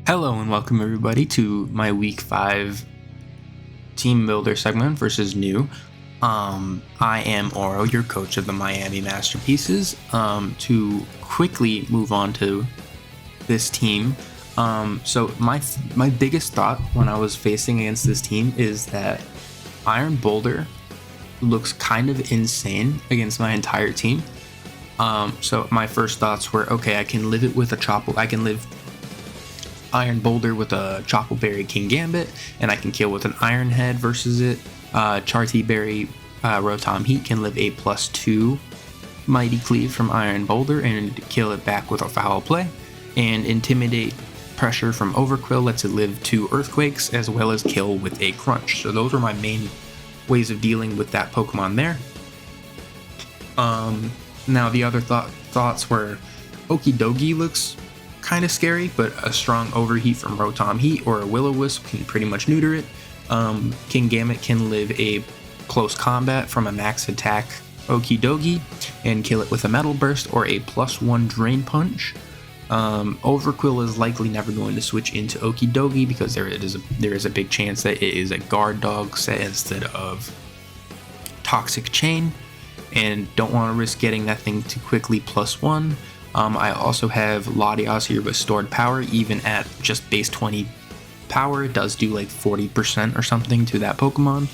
Hello and welcome everybody to my week 5 team builder segment versus new. I am Oro, your coach of the Miami Masterpieces. To quickly move on to this team, so my biggest thought when I was facing against this team is that Iron Boulder looks kind of insane against my entire team. So my first thoughts were, okay, I can live it with a Chople. I can live Iron Boulder with a Chople Berry Kingambit, and I can kill with an Iron Head versus it. Charti Berry Rotom-Heat can live a +2 Mighty Cleave from Iron Boulder and kill it back with a Foul Play. And Intimidate Pressure from Overqwil lets it live 2 Earthquakes as well as kill with a Crunch. So those are my main ways of dealing with that Pokemon there. Now the other thoughts were Okidogi looks kind of scary, but a strong Overheat from Rotom-Heat or a Will-O-Wisp can pretty much neuter it. Kingambit can live a close combat from a max attack Okidogi and kill it with a Metal Burst or a +1 Drain Punch. Overqwil is likely never going to switch into Okidogi because there is a big chance that it is a Guard Dog set instead of Toxic Chain, and don't want to risk getting that thing too quickly +1. I also have Latias here with stored power. Even at just base 20 power, it does do like 40% or something to that Pokemon.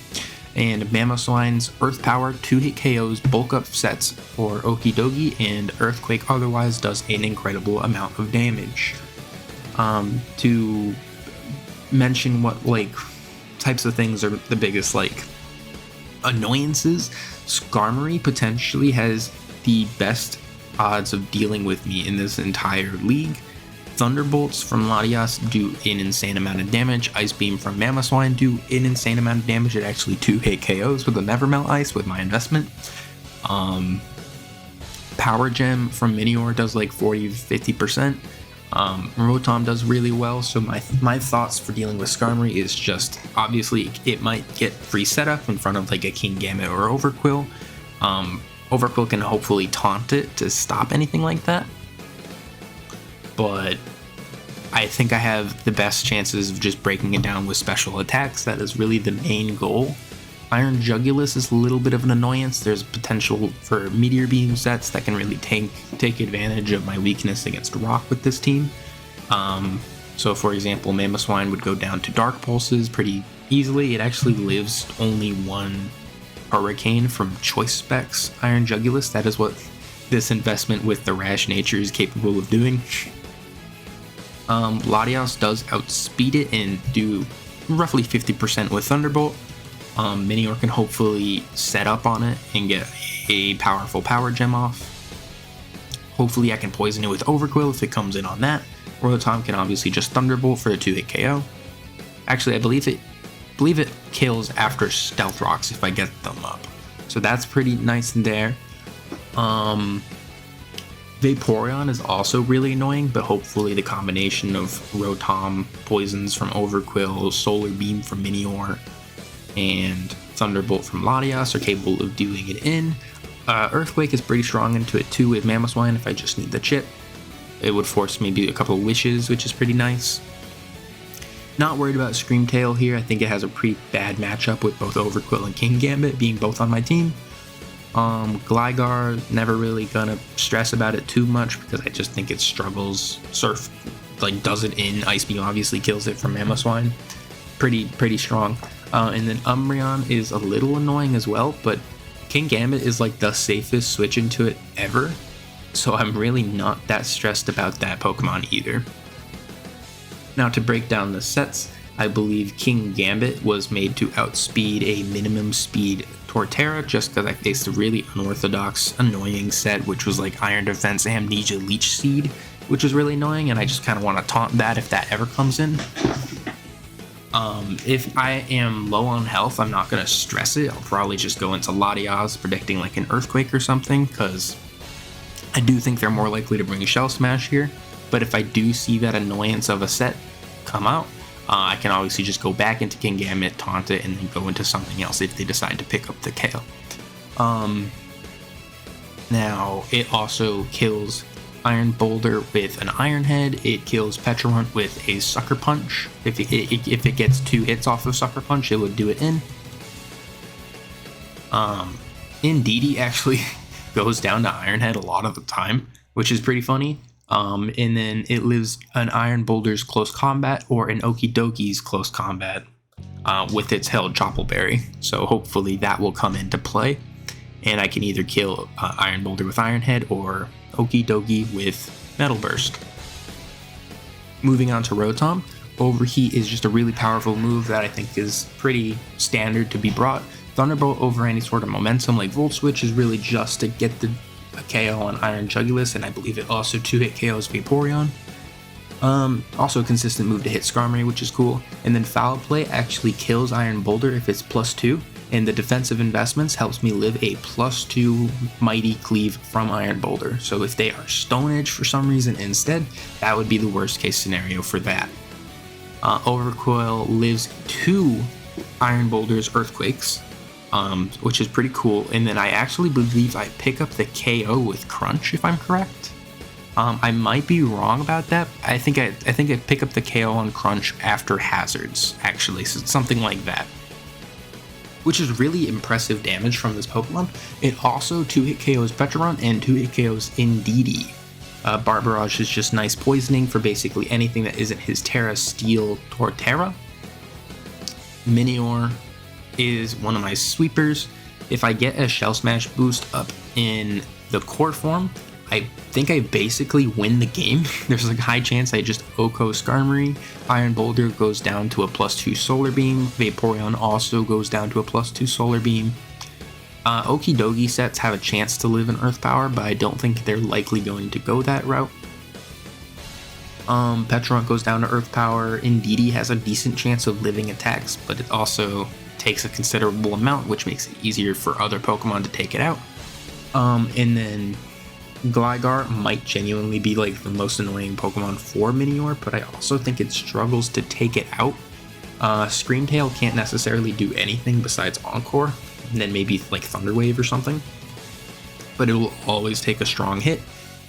And Mamoswine's Earth Power 2-hit KOs bulk up sets for Okidogi, and Earthquake otherwise does an incredible amount of damage. To mention what types of things are the biggest annoyances, Skarmory potentially has the best odds of dealing with me in this entire league. Thunderbolts from Latias do an insane amount of damage. Ice Beam from Mamoswine do an insane amount of damage. It actually 2-hit KOs with a Nevermelt Ice with my investment. Power Gem from Minior does like 40-50%. Rotom does really well. So my thoughts for dealing with Skarmory is just, obviously it might get free setup in front of like a Kingambit or Overqwil. Overqwil can hopefully taunt it to stop anything like that, but I think I have the best chances of just breaking it down with special attacks. That is really the main goal. Iron Jugulis is a little bit of an annoyance. There's potential for Meteor Beam sets that can really take advantage of my weakness against Rock with this team. So for example, Mamoswine would go down to Dark Pulses pretty easily. It actually lives only 1 Hurricane from Choice Specs Iron Jugulis. That is what this investment with the Rash Nature is capable of doing. Latias does outspeed it and do roughly 50% with Thunderbolt. Minior can hopefully set up on it and get a powerful Power Gem off. Hopefully I can poison it with Overqwil if it comes in on that. Rotom can obviously just Thunderbolt for a 2-hit KO. Actually, I believe it kills after Stealth Rocks if I get them up. So that's pretty nice in there. Vaporeon is also really annoying, but hopefully the combination of Rotom poisons from Overqwil, Solar Beam from Minior, and Thunderbolt from Latias are capable of doing it in. Earthquake is pretty strong into it too with Mamoswine if I just need the chip. It would force maybe a couple of wishes, which is pretty nice. Not worried about Screamtail here. I think it has a pretty bad matchup with both Overqwil and Kingambit being both on my team. Gligar, never really gonna stress about it too much because I just think it struggles. Surf does it in. Ice Beam obviously kills it from Mamoswine. Pretty strong. And then Umbreon is a little annoying as well, but Kingambit is the safest switch into it ever. So I'm really not that stressed about that Pokemon either. Now to break down the sets, I believe Kingambit was made to outspeed a minimum speed Torterra just because I faced a really unorthodox, annoying set, which was Iron Defense Amnesia Leech Seed, which was really annoying, and I just kind of want to taunt that if that ever comes in. If I am low on health, I'm not going to stress it. I'll probably just go into Latias, predicting an Earthquake or something, because I do think they're more likely to bring a Shell Smash here. But if I do see that annoyance of a set come out, I can obviously just go back into Kingambit, taunt it, and then go into something else if they decide to pick up the KO. Now, it also kills Iron Boulder with an Iron Head. It kills Pecharunt with a Sucker Punch. If it gets 2 hits off of Sucker Punch, it would do it in. Indeedee actually goes down to Iron Head a lot of the time, which is pretty funny. And then it lives an Iron Boulder's close combat or an Okidogi's close combat with its held Chople Berry. So hopefully that will come into play, and I can either kill Iron Boulder with Iron Head or Okidogi with Metal Burst. Moving on to Rotom, Overheat is just a really powerful move that I think is pretty standard to be brought. Thunderbolt over any sort of momentum like Volt Switch is really just to get the KO on Iron Jugulis, and I believe it also 2-hit KOs Vaporeon. Also a consistent move to hit Skarmory, which is cool. And then Foul Play actually kills Iron Boulder if it's +2, and the defensive investments helps me live a +2 Mighty Cleave from Iron Boulder. So if they are Stone Edge for some reason instead, that would be the worst case scenario for that. Overqwil lives 2 Iron Boulder's Earthquakes, which is pretty cool. And then I actually believe I pick up the KO with Crunch, if I'm correct. I might be wrong about that. I think I pick up the KO on Crunch after Hazards, actually, so something like that, which is really impressive damage from this Pokemon. It also 2-hit KOs Pecharunt and 2-hit KOs Indeedee. Barbarage is just nice poisoning for basically anything that isn't his Terra Steel Torterra. Minior is one of my sweepers. If I get a Shell Smash boost up in the core form, I think I basically win the game. There's like a high chance I just OHKO Skarmory. Iron Boulder goes down to a +2 Solar Beam. Vaporeon also goes down to a +2 Solar Beam. Okidogi sets have a chance to live in Earth Power, but I don't think they're likely going to go that route. Pecharunt goes down to Earth Power. Indeedee has a decent chance of living attacks, but it also takes a considerable amount, which makes it easier for other Pokemon to take it out. And then Gligar might genuinely be like the most annoying Pokemon for Minior, but I also think it struggles to take it out. Screamtail can't necessarily do anything besides Encore, and then maybe like Thunder Wave or something, but it will always take a strong hit.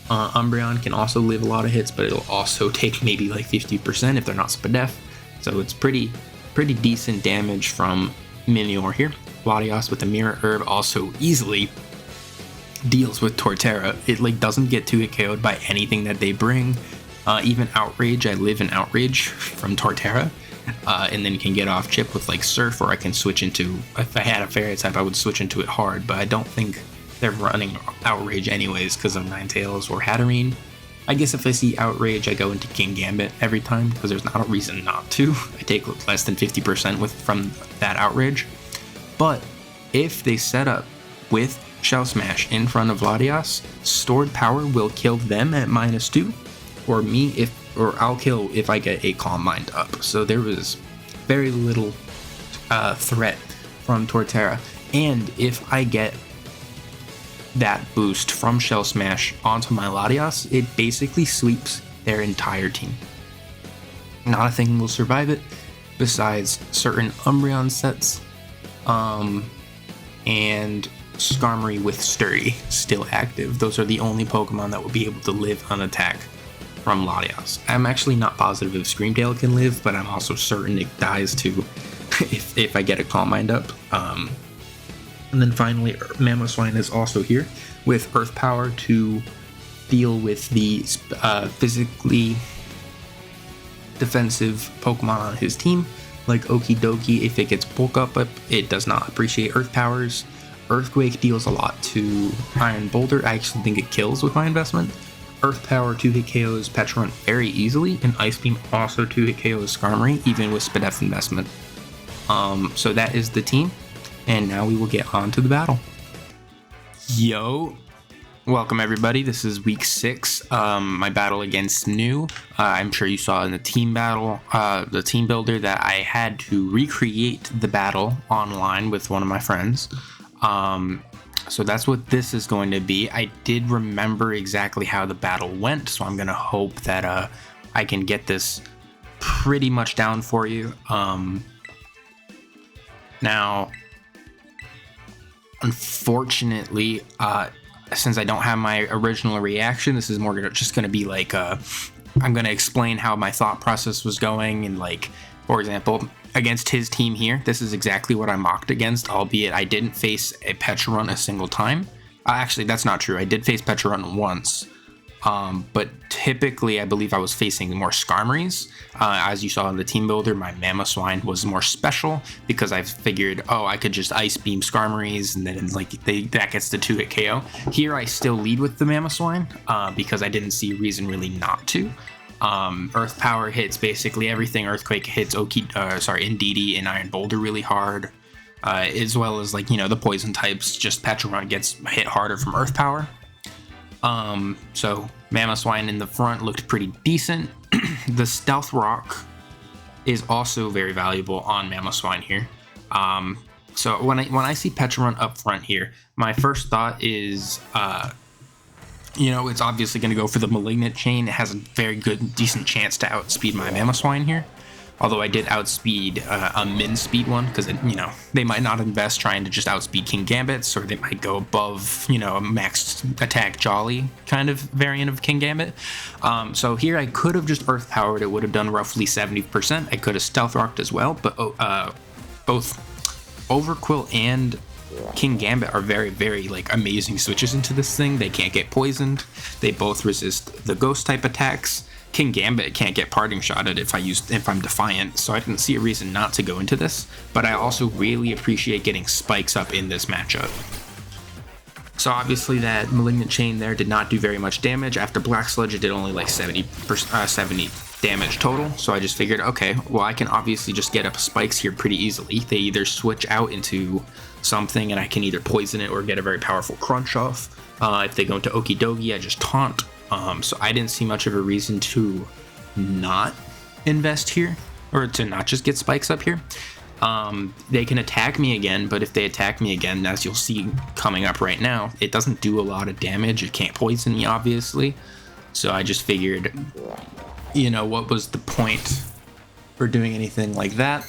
Umbreon can also live a lot of hits, but it'll also take maybe like 50% if they're not Spadef, so it's pretty decent damage from Minior here. Latias with the Mirror Herb also easily deals with Torterra. It like doesn't get 2-hit KO'd by anything that they bring. Even Outrage, I live in Outrage from Torterra, and then can get off chip with like Surf, or I can switch into, if I had a Fairy type I would switch into it hard, but I don't think they're running Outrage anyways because of Ninetales or Hatterene. I guess if I see Outrage, I go into Kingambit every time because there's not a reason not to. I take less than 50% from that Outrage. But if they set up with Shell Smash in front of Latias, Stored Power will kill them at -2, or me I'll kill if I get a Calm Mind up. So there was very little threat from Torterra, and if I get that boost from Shell Smash onto my Latias, it basically sweeps their entire team. Not a thing will survive it besides certain Umbreon sets, and Skarmory with Sturdy still active. Those are the only Pokemon that will be able to live on attack from Latias. I'm actually not positive if Screamtail can live, but I'm also certain it dies too if I get a Calm Mind up. And then finally, Mamoswine is also here with Earth Power to deal with the physically defensive Pokemon on his team, like Okidogi. If it gets Bulk Up, it does not appreciate Earth Powers. Earthquake deals a lot to Iron Boulder. I actually think it kills with my investment. Earth Power 2-hit KOs Pecharunt very easily, and Ice Beam also 2-hit KOs Skarmory, even with Spadef investment. So that is the team, and now we will get on to the battle. Yo! Welcome everybody, this is week 6, my battle against New. I'm sure you saw in the team battle, the team builder, that I had to recreate the battle online with one of my friends. So that's what this is going to be. I did remember exactly how the battle went, so I'm going to hope that I can get this pretty much down for you. Now, unfortunately, since I don't have my original reaction, this is more just going to be like, I'm going to explain how my thought process was going. And like, for example, against his team here, this is exactly what I mocked against, albeit I didn't face a Pecharunt a single time. Actually, that's not true. I did face Pecharunt once. But typically, I believe I was facing more Skarmorys. As you saw in the team builder, my Mamoswine was more special because I figured, oh, I could just Ice Beam Skarmorys and then like that gets the 2-hit KO. Here, I still lead with the Mamoswine because I didn't see a reason really not to. Earth Power hits basically everything. Earthquake hits Indeedee and Iron Boulder really hard, as well as like, you know, the poison types. Just Pecharunt gets hit harder from Earth Power. So Mamoswine in the front looked pretty decent. The Stealth Rock is also very valuable on Mamoswine here. So when I see Pecharunt up front here, my first thought is, you know, it's obviously going to go for the Malignant Chain. It has a very good, decent chance to outspeed my Mamoswine here. Although I did outspeed a min speed one, because, you know, they might not invest trying to just outspeed Kingambits, or they might go above, you know, a max attack Jolly kind of variant of Kingambit. So here I could have just Earth Powered. It would have done roughly 70%. I could have Stealth Rocked as well, but both Overqwil and Kingambit are very, very like amazing switches into this thing. They can't get poisoned. They both resist the ghost type attacks. Kingambit can't get parting shotted if I'm Defiant, so I didn't see a reason not to go into this, but I also really appreciate getting spikes up in this matchup. So obviously that Malignant Chain there did not do very much damage. After Black Sludge, it did only like 70 damage total, so I just figured, okay, well, I can obviously just get up spikes here pretty easily. They either switch out into something and I can either poison it or get a very powerful crunch off. If they go into Okidogi, I just taunt. So I didn't see much of a reason to not invest here, or to not just get spikes up here. They can attack me again, but if they attack me again, as you'll see coming up right now, it doesn't do a lot of damage. It can't poison me, obviously. So I just figured, you know, what was the point for doing anything like that?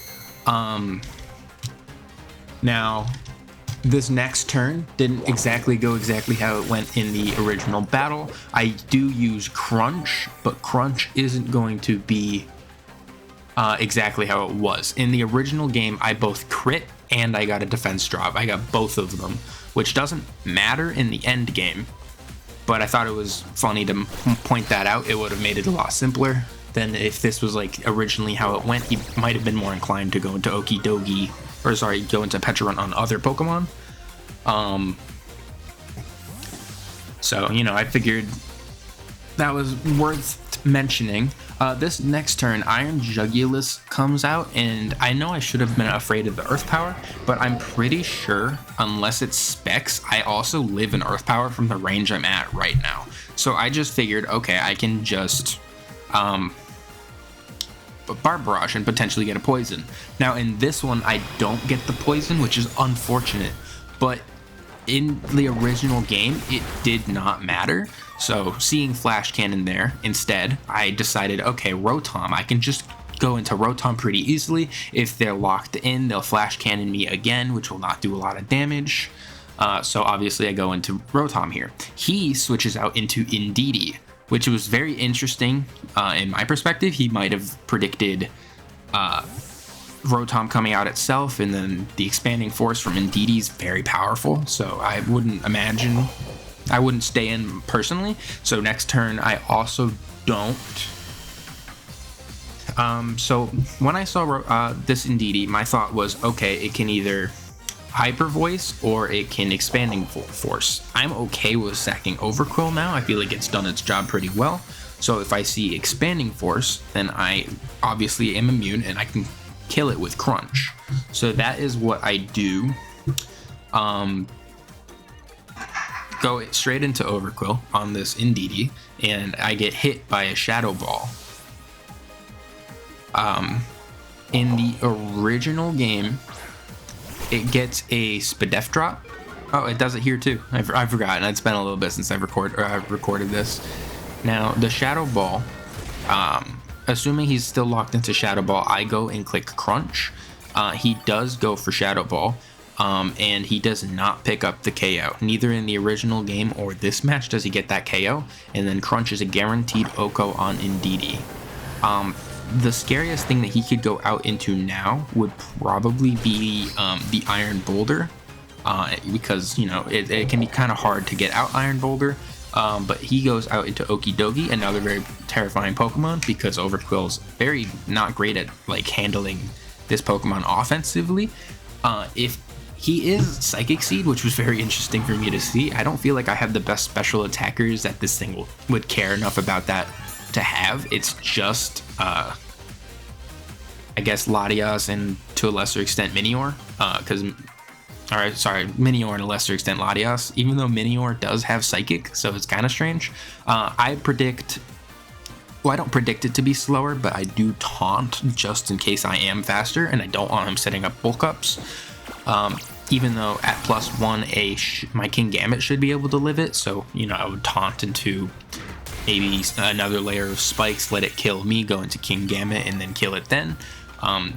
Now, this next turn didn't go exactly how it went in the original battle. I do use Crunch, but Crunch isn't going to be exactly how it was. In the original game, I both crit and I got a defense drop. I got both of them, which doesn't matter in the end game, but I thought it was funny to point that out. It would have made it a lot simpler than if this was like originally how it went. He might have been more inclined to go into Okidogi, or sorry, go into Pecharunt on other Pokemon. So, you know, I figured that was worth mentioning. This next turn, Iron Jugulis comes out, and I know I should have been afraid of the Earth Power, but I'm pretty sure, unless it's Specs, I also live in Earth Power from the range I'm at right now. So I just figured, okay, I can just Barb Barrage and potentially get a poison. Now in this one, I don't get the poison, which is unfortunate, but in the original game, it did not matter. So seeing Flash Cannon there instead, I decided, okay, Rotom, I can just go into Rotom pretty easily. If they're locked in, they'll Flash Cannon me again, which will not do a lot of damage. So obviously I go into Rotom here. He switches out into Indeedee, which was very interesting in my perspective. He might have predicted Rotom coming out itself, and then the expanding force from Indeedee is very powerful, so I wouldn't stay in personally. So next turn I also don't. So when I saw this Indeedee, my thought was, okay, it can either Hyper Voice or it can Expanding Force. I'm okay with sacking Overqwil now. I feel like it's done its job pretty well. So if I see Expanding Force, then I obviously am immune and I can kill it with Crunch. So that is what I do. Go straight into Overqwil on this Indeedee, and I get hit by a Shadow Ball. In the original game, it gets a Spadef drop. Oh, it does it here too. I've forgotten. It's been a little bit since I've recorded this. Now, the Shadow Ball, assuming he's still locked into Shadow Ball, I go and click Crunch. He does go for Shadow Ball. and he does not pick up the KO. Neither in the original game or this match does he get that KO, and then Crunch is a guaranteed OHKO on Indeedee. The scariest thing that he could go out into now would probably be the Iron Boulder, because, you know, it can be kind of hard to get out Iron Boulder, but he goes out into Okidogi, another very terrifying Pokemon, because Overqwil's very not great at, like, handling this Pokemon offensively. If he is Psychic Seed, which was very interesting for me to see, I don't feel like I have the best special attackers that this thing would care enough about that to have. It's just I guess Latias and to a lesser extent Minior, Minior and a lesser extent Latias, even though Minior does have Psychic, so it's kind of strange. I don't predict it to be slower, but I do taunt just in case I am faster, and I don't want him setting up bulk ups. Even though at +1 my Kingambit should be able to live it, so, you know, I would taunt into maybe another layer of spikes, let it kill me, go into Kingambit, and then kill it then.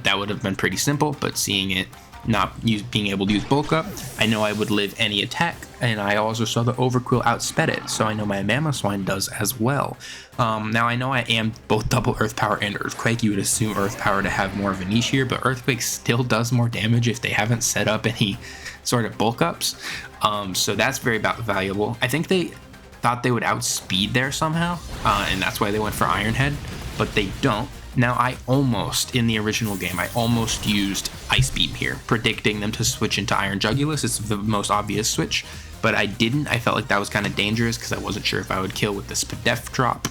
That would have been pretty simple, but seeing it not being able to use bulk up, I know I would live any attack, and I also saw the Overqwil outsped it, so I know my Mamoswine does as well. Now I know I am both double Earth Power and Earthquake. You would assume Earth Power to have more of a niche here, but Earthquake still does more damage if they haven't set up any sort of bulk ups, so that's very valuable. I think they thought they would outspeed there somehow, and that's why they went for Iron Head, but they don't. Now, in the original game, I almost used Ice Beam here, predicting them to switch into Iron Jugulus. It's the most obvious switch, but I didn't. I felt like that was kind of dangerous because I wasn't sure if I would kill with the Spadef drop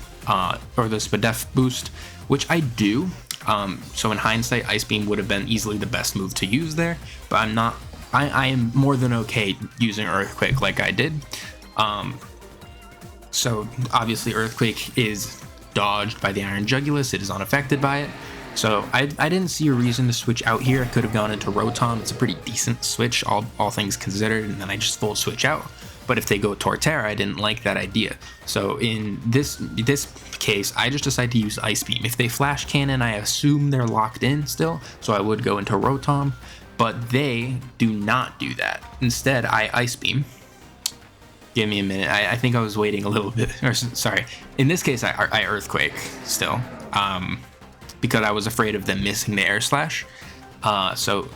or the Spadef boost, which I do. So in hindsight, Ice Beam would have been easily the best move to use there, but I'm not. I am more than okay using Earthquake like I did. So obviously Earthquake is dodged by the Iron Jugulus, it is unaffected by it, so I didn't see a reason to switch out here. I could have gone into Rotom. It's a pretty decent switch, all things considered, and then I just full switch out. But if they go Torterra, I didn't like that idea, so in this case I just decided to use Ice Beam. If they Flash Cannon, I assume they're locked in still, so I would go into Rotom, but they do not do that. Instead, I Ice Beam. Give me a minute. I think I was waiting a little bit. Or, sorry. In this case, I Earthquake still, because I was afraid of them missing the Air Slash. So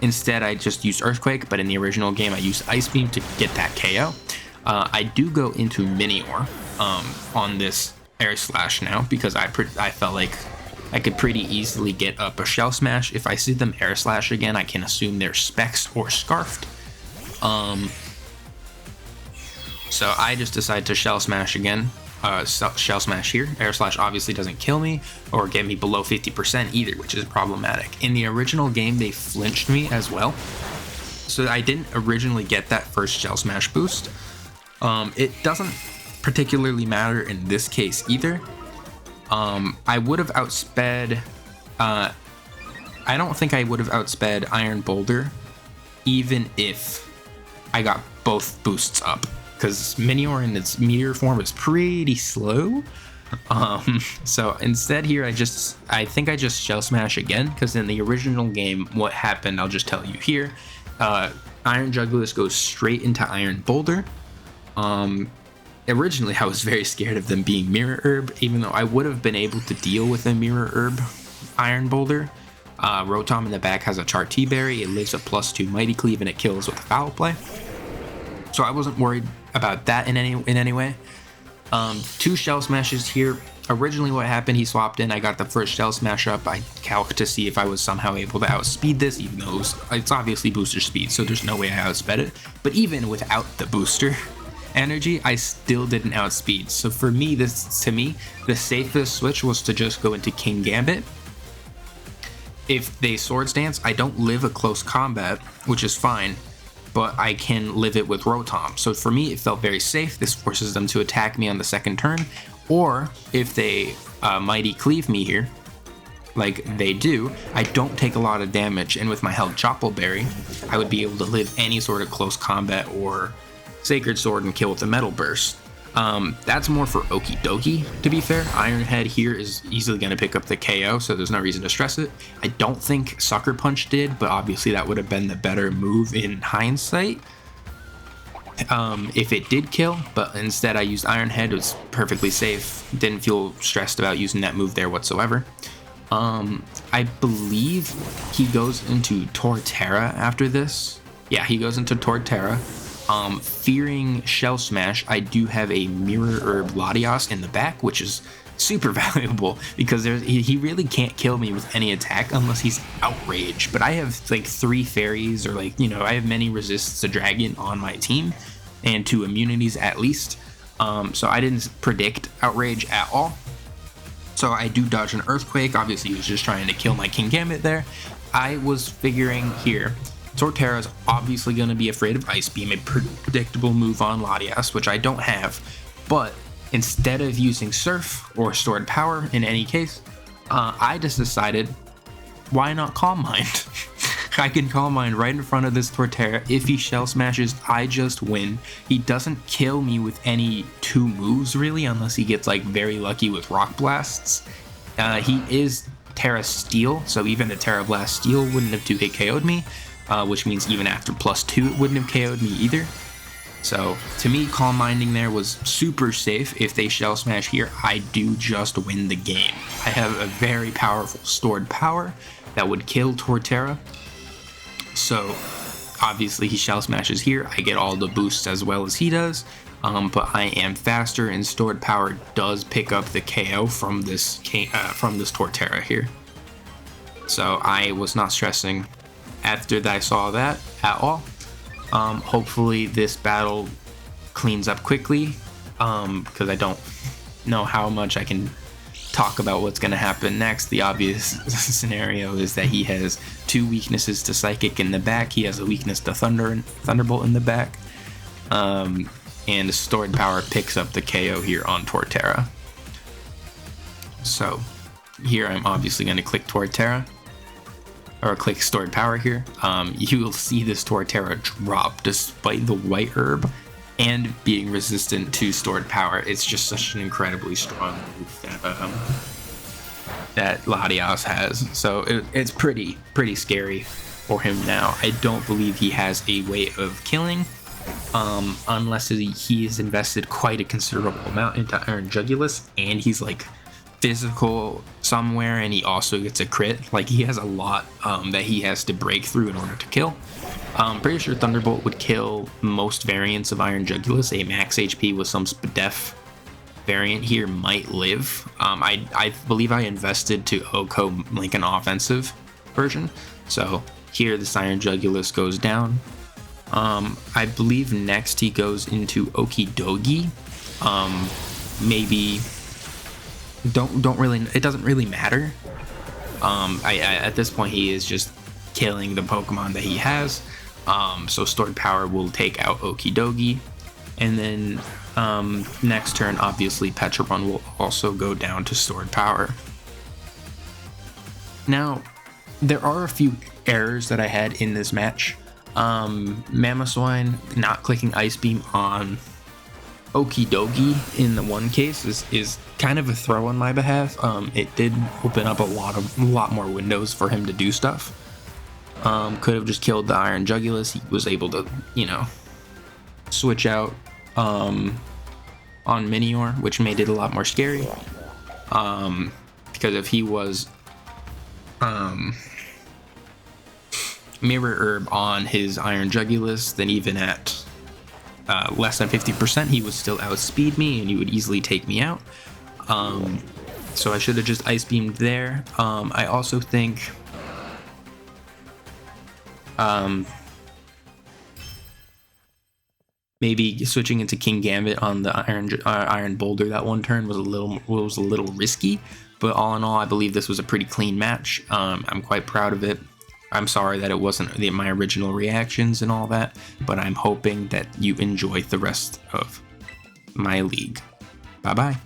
instead, I just used Earthquake. But in the original game, I used Ice Beam to get that KO. I do go into Minior on this Air Slash now because I felt like I could pretty easily get up a Shell Smash. If I see them Air Slash again, I can assume they're Specs or Scarfed. So I just decided to Shell Smash again, Shell Smash here. Air Slash obviously doesn't kill me or get me below 50% either, which is problematic. In the original game, they flinched me as well, so I didn't originally get that first Shell Smash boost. It doesn't particularly matter in this case either. I would have outsped, I don't think I would have outsped Iron Boulder even if I got both boosts up, because Minior in its meteor form is pretty slow. So instead here, I think I just Shell Smash again, because in the original game, what happened, I'll just tell you here. Iron Jugulus goes straight into Iron Boulder. Originally, I was very scared of them being Mirror Herb, even though I would have been able to deal with a Mirror Herb Iron Boulder. Rotom in the back has a Charti Berry. It lives a +2 Mighty Cleave, and it kills with Foul Play. So I wasn't worried about that in any way. 2 Shell Smashes here. Originally what happened, he swapped in, I got the first Shell Smash up. I calced to see if I was somehow able to outspeed this, even though it's obviously booster speed, so there's no way I outsped it. But even without the booster energy, I still didn't outspeed. So for me, the safest switch was to just go into Kingambit. If they Swords Dance, I don't live a close combat, which is fine, but I can live it with Rotom. So for me, it felt very safe. This forces them to attack me on the second turn. Or if they Mighty Cleave me here, like they do, I don't take a lot of damage. And with my held Chople Berry, I would be able to live any sort of close combat or Sacred Sword and kill with a Metal Burst. That's more for Okidogi, to be fair. Iron Head here is easily going to pick up the KO, so there's no reason to stress it. I don't think Sucker Punch did, but obviously that would have been the better move in hindsight. If it did kill, but instead I used Iron Head, it was perfectly safe. Didn't feel stressed about using that move there whatsoever. I believe he goes into Torterra after this. Yeah, he goes into Torterra. Fearing Shell Smash, I do have a Mirror Herb Latias in the back, which is super valuable because he really can't kill me with any attack unless he's Outrage. But I have like 3 fairies, or like, you know, I have many resists to dragon on my team and 2 immunities at least. So I didn't predict Outrage at all. So I do dodge an Earthquake. Obviously he was just trying to kill my Kingambit there. I was figuring here, Torterra is obviously going to be afraid of Ice Beam, a predictable move on Latias, which I don't have. But instead of using Surf or Stored Power in any case, I just decided, why not Calm Mind? I can Calm Mind right in front of this Torterra. If he Shell Smashes, I just win. He doesn't kill me with any 2 moves really, unless he gets like very lucky with Rock Blasts. He is Terra Steel, so even a Terra Blast Steel wouldn't have 2-hit KO'd me. Which means even after +2 it wouldn't have KO'd me either. So to me, Calm Minding there was super safe. If they Shell Smash here, I do just win the game. I have a very powerful Stored Power that would kill Torterra. So obviously he Shell Smashes here, I get all the boosts as well as he does. But I am faster, and Stored Power does pick up the KO from this Torterra here. So I was not stressing after I saw that at all. Hopefully this battle cleans up quickly, because I don't know how much I can talk about what's going to happen next. The obvious scenario is that he has 2 weaknesses to Psychic in the back. He has a weakness to Thunderbolt in the back. And Stored Power picks up the KO here on Torterra. So here I'm obviously going to click Torterra, or click Stored Power here. You will see this Torterra drop despite the White Herb and being resistant to Stored Power. It's just such an incredibly strong move that Latias has. So it's pretty scary for him now. I don't believe he has a way of killing, unless he has invested quite a considerable amount into Iron Jugulus, and he's like physical somewhere, and he also gets a crit. Like, he has a lot that he has to break through in order to kill. I'm pretty sure Thunderbolt would kill most variants of Iron Jugulus. A max HP with some def variant here might live. I believe I invested to Oko like an offensive version. So here this Iron Jugulus goes down. I believe next he goes into Okidogi. Maybe don't really, it doesn't really matter. At this point he is just killing the Pokemon that he has. So Stored Power will take out Okidogi, and then next turn obviously Pecharunt will also go down to Stored Power. Now there are a few errors that I had in this match. Mamoswine not clicking Ice Beam on Okidogi in the one case is kind of a throw on my behalf. It did open up a lot more windows for him to do stuff. Could have just killed the Iron Jugulus. He was able to, you know, switch out on Minior, which made it a lot more scary. Because if he was Mirror Herb on his Iron Jugulus, then even at less than 50%, he would still outspeed me, and he would easily take me out. So I should have just Ice Beamed there. I also think maybe switching into Kingambit on the Iron Boulder that one turn was a little risky, but all in all, I believe this was a pretty clean match. I'm quite proud of it. I'm sorry that it wasn't my original reactions and all that, but I'm hoping that you enjoy the rest of my league. Bye bye.